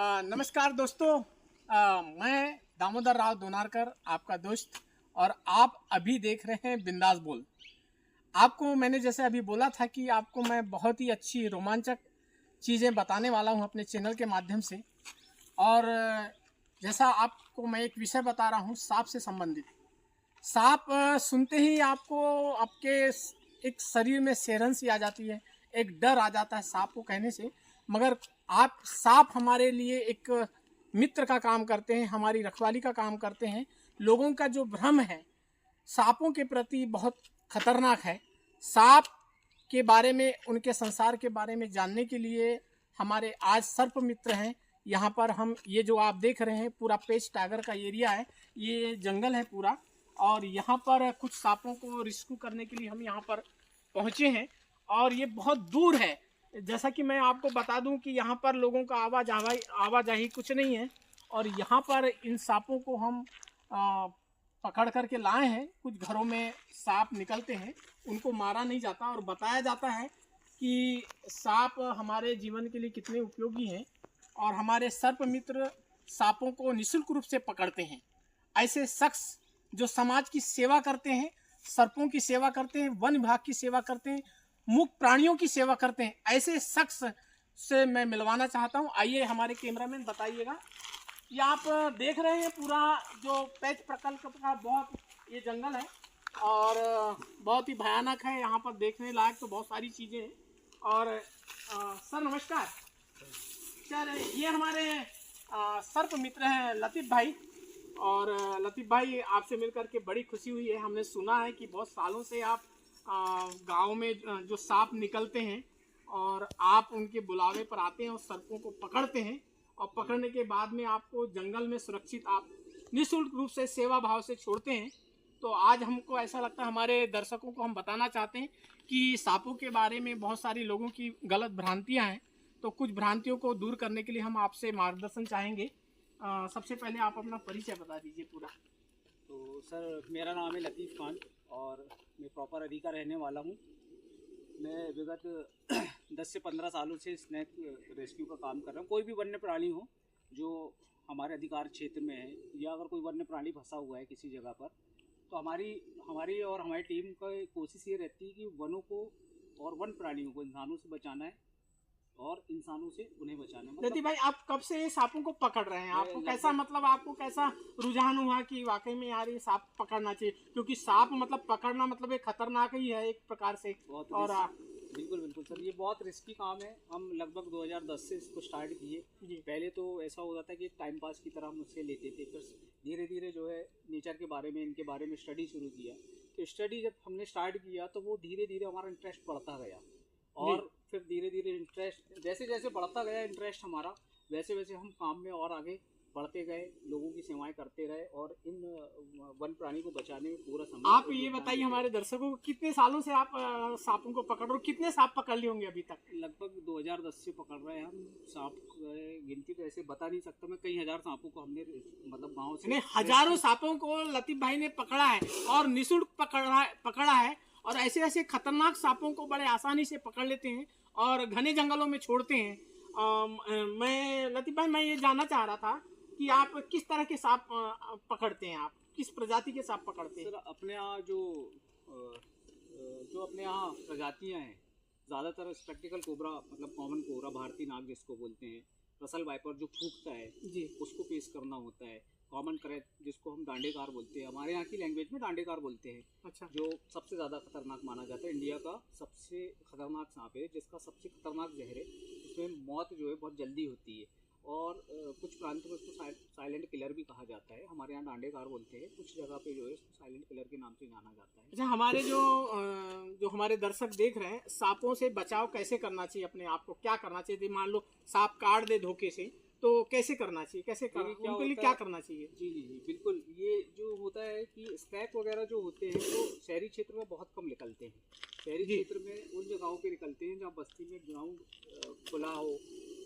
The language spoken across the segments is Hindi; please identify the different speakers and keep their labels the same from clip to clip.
Speaker 1: नमस्कार दोस्तों। मैं दामोदर राव दोनारकर आपका दोस्त, और आप अभी देख रहे हैं बिंदास बोल। आपको मैंने जैसे अभी बोला था कि आपको मैं बहुत ही अच्छी रोमांचक चीज़ें बताने वाला हूं अपने चैनल के माध्यम से। और जैसा आपको मैं एक विषय बता रहा हूं, सांप से संबंधित। सांप सुनते ही आपको आपके एक शरीर में सिहरन सी आ जाती है, एक डर आ जाता है सांप को कहने से। मगर आप सांप हमारे लिए एक मित्र का काम करते हैं, हमारी रखवाली का काम करते हैं। लोगों का जो भ्रम है सांपों के प्रति बहुत खतरनाक है। सांप के बारे में, उनके संसार के बारे में जानने के लिए हमारे आज सर्प मित्र हैं। यहाँ पर हम ये जो आप देख रहे हैं पूरा पेच टाइगर का एरिया है, ये जंगल है पूरा। और यहाँ पर कुछ सांपों को रेस्क्यू करने के लिए हम यहाँ पर पहुँचे हैं, और ये बहुत दूर है। जैसा कि मैं आपको बता दूं कि यहाँ पर लोगों का आवाजाही कुछ नहीं है। और यहाँ पर इन सांपों को हम पकड़ करके लाए हैं। कुछ घरों में सांप निकलते हैं, उनको मारा नहीं जाता, और बताया जाता है कि सांप हमारे जीवन के लिए कितने उपयोगी हैं। और हमारे सर्प मित्र सांपों को निःशुल्क रूप से पकड़ते हैं। ऐसे शख्स जो समाज की सेवा करते हैं, सर्पों की सेवा करते हैं, वन विभाग की सेवा करते हैं, मुक्त प्राणियों की सेवा करते हैं, ऐसे शख्स से मैं मिलवाना चाहता हूं। आइए हमारे कैमरामैन बताइएगा। ये आप देख रहे हैं पूरा जो पैच प्रकल्प का बहुत ये जंगल है, और बहुत ही भयानक है। यहाँ पर देखने लायक तो बहुत सारी चीज़ें हैं। और सर नमस्कार। सर ये हमारे सर्प मित्र हैं लतीफ़ भाई। और लतीफ़ भाई, आपसे मिलकर के बड़ी खुशी हुई है। हमने सुना है कि बहुत सालों से आप गांव में जो सांप निकलते हैं और आप उनके बुलावे पर आते हैं और सर्पों को पकड़ते हैं, और पकड़ने के बाद में आपको जंगल में सुरक्षित आप निःशुल्क रूप से सेवा भाव से छोड़ते हैं। तो आज हमको ऐसा लगता है, हमारे दर्शकों को हम बताना चाहते हैं कि सांपों के बारे में बहुत सारी लोगों की गलत भ्रांतियां हैं। तो कुछ भ्रांतियों को दूर करने के लिए हम आपसे मार्गदर्शन चाहेंगे। सबसे पहले आप अपना परिचय बता दीजिए पूरा।
Speaker 2: तो सर, मेरा नाम है लतीफ़ खान और मैं प्रॉपर अभी का रहने वाला हूँ। मैं विगत 10 से 15 सालों से स्नेक रेस्क्यू का काम कर रहा हूँ। कोई भी वन्य प्राणी हो जो हमारे अधिकार क्षेत्र में है, या अगर कोई वन्य प्राणी फंसा हुआ है किसी जगह पर, तो हमारी और हमारी टीम का कोशिश ये रहती है कि वनों को और वन प्राणियों को इंसानों से बचाना है और इंसानों से उन्हें बचाना है।
Speaker 1: लतीफ़ भाई, आप कब से ये सांपों को पकड़ रहे हैं? आपको कैसा आपको कैसा रुझान हुआ कि वाकई में यार ये सांप पकड़ना चाहिए? क्योंकि सांप पकड़ना एक खतरनाक ही है एक प्रकार से। और
Speaker 2: बिल्कुल बिल्कुल सर, ये बहुत रिस्की काम है। हम लगभग 2010 से इसको स्टार्ट किए। पहले तो ऐसा होता था कि टाइम पास की तरह हम उससे लेते थे, फिर धीरे धीरे जो है नेचर के बारे में, इनके बारे में स्टडी शुरू किया। तो स्टडी जब हमने स्टार्ट किया तो वो धीरे धीरे हमारा इंटरेस्ट बढ़ता गया, और फिर धीरे धीरे इंटरेस्ट जैसे जैसे बढ़ता गया इंटरेस्ट हमारा, वैसे वैसे हम काम में और आगे बढ़ते गए, लोगों की सेवाएं करते रहे, और इन वन प्राणी को बचाने में पूरा समय।
Speaker 1: आप ये बताइए हमारे दर्शकों को, कितने सालों से आप सांपों को पकड़ रहे हो? कितने सांप पकड़ लिए होंगे अभी तक?
Speaker 2: लगभग 2010 से पकड़ रहे हैं हम सांप। गिनती तो ऐसे बता नहीं सकता मैं, कई हजार सांपों को हमने गाँव से,
Speaker 1: हजारों सांपों को लतीफ़ भाई ने पकड़ा है और निःशुल्क पकड़ा है। और ऐसे ऐसे खतरनाक सांपों को बड़े आसानी से पकड़ लेते हैं और घने जंगलों में छोड़ते हैं। मैं लतीफ़ भाई, मैं ये जानना चाह रहा था कि आप किस तरह के सांप पकड़ते हैं? आप किस प्रजाति के सांप पकड़ते हैं?
Speaker 2: सर, अपने यहाँ जो अपने यहाँ प्रजातियाँ हैं, ज़्यादातर स्पेक्टिकल कोबरा, मतलब कॉमन कोबरा, भारतीय नाग जिसको बोलते हैं, रसल वाइपर जो फूंकता है
Speaker 1: जी,
Speaker 2: उसको पेश करना होता है, कॉमन करेट जिसको हम डांडेकार बोलते हैं, हमारे यहाँ की लैंग्वेज में डांडेकार बोलते हैं।
Speaker 1: अच्छा।
Speaker 2: जो सबसे ज़्यादा खतरनाक माना जाता है, इंडिया का सबसे खतरनाक सांप है, जिसका सबसे खतरनाक जहर है, उसमें मौत जो है बहुत जल्दी होती है। और कुछ प्रांतों में उसको साइलेंट किलर भी कहा जाता है। हमारे यहाँ डांडेकार बोलते हैं, कुछ जगह पे जो है उसको साइलेंट किलर के नाम से जाना जाता है।
Speaker 1: अच्छा, हमारे जो हमारे दर्शक देख रहे हैं, सांपों से बचाव कैसे करना चाहिए? अपने आप को क्या करना चाहिए? मान लो सांप काट दे धोखे से, तो कैसे करना चाहिए? उनके लिए क्या करना चाहिए?
Speaker 2: जी जी जी बिल्कुल। ये जो होता है कि स्नैक वगैरह जो होते हैं वो शहरी क्षेत्र में बहुत कम निकलते हैं। शहरी क्षेत्र में उन जगहों पे निकलते हैं जहाँ बस्ती में ग्राउंड खुला हो,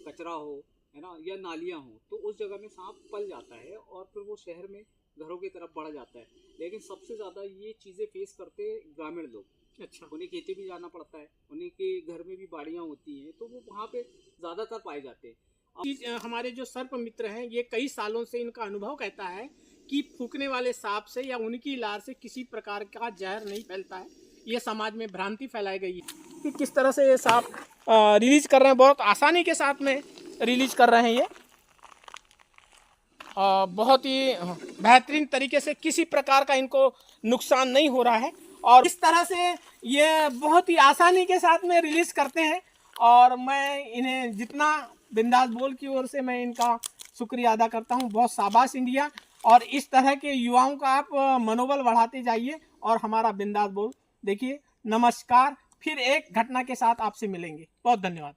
Speaker 2: कचरा हो, है ना, या नालियाँ हो, तो उस जगह में सांप पल जाता है और फिर वो शहर में घरों की तरफ बढ़ जाता है। लेकिन सबसे ज़्यादा ये चीज़ें फेस करते ग्रामीण लोग।
Speaker 1: अच्छा।
Speaker 2: उन्हें खेती भी जाना पड़ता है, उन्हीं के घर में भी बाड़ियाँ होती हैं, तो वो वहाँ पे ज़्यादातर पाए जाते हैं।
Speaker 1: हमारे जो सर्प मित्र हैं, ये कई सालों से इनका अनुभव कहता है कि फूकने वाले सांप से या उनकी लार से किसी प्रकार का जहर नहीं फैलता है। ये समाज में भ्रांति फैलाई गई है कि किस तरह से ये सांप रिलीज कर रहे हैं, बहुत आसानी के साथ में रिलीज कर रहे हैं। ये बहुत ही बेहतरीन तरीके से, किसी प्रकार का इनको नुकसान नहीं हो रहा है और इस तरह से ये बहुत ही आसानी के साथ में रिलीज करते हैं। और मैं इन्हें जितना बिंदास बोल की ओर से मैं इनका शुक्रिया अदा करता हूं। बहुत शाबाश इंडिया। और इस तरह के युवाओं का आप मनोबल बढ़ाते जाइए और हमारा बिंदास बोल देखिए। नमस्कार, फिर एक घटना के साथ आपसे मिलेंगे। बहुत धन्यवाद।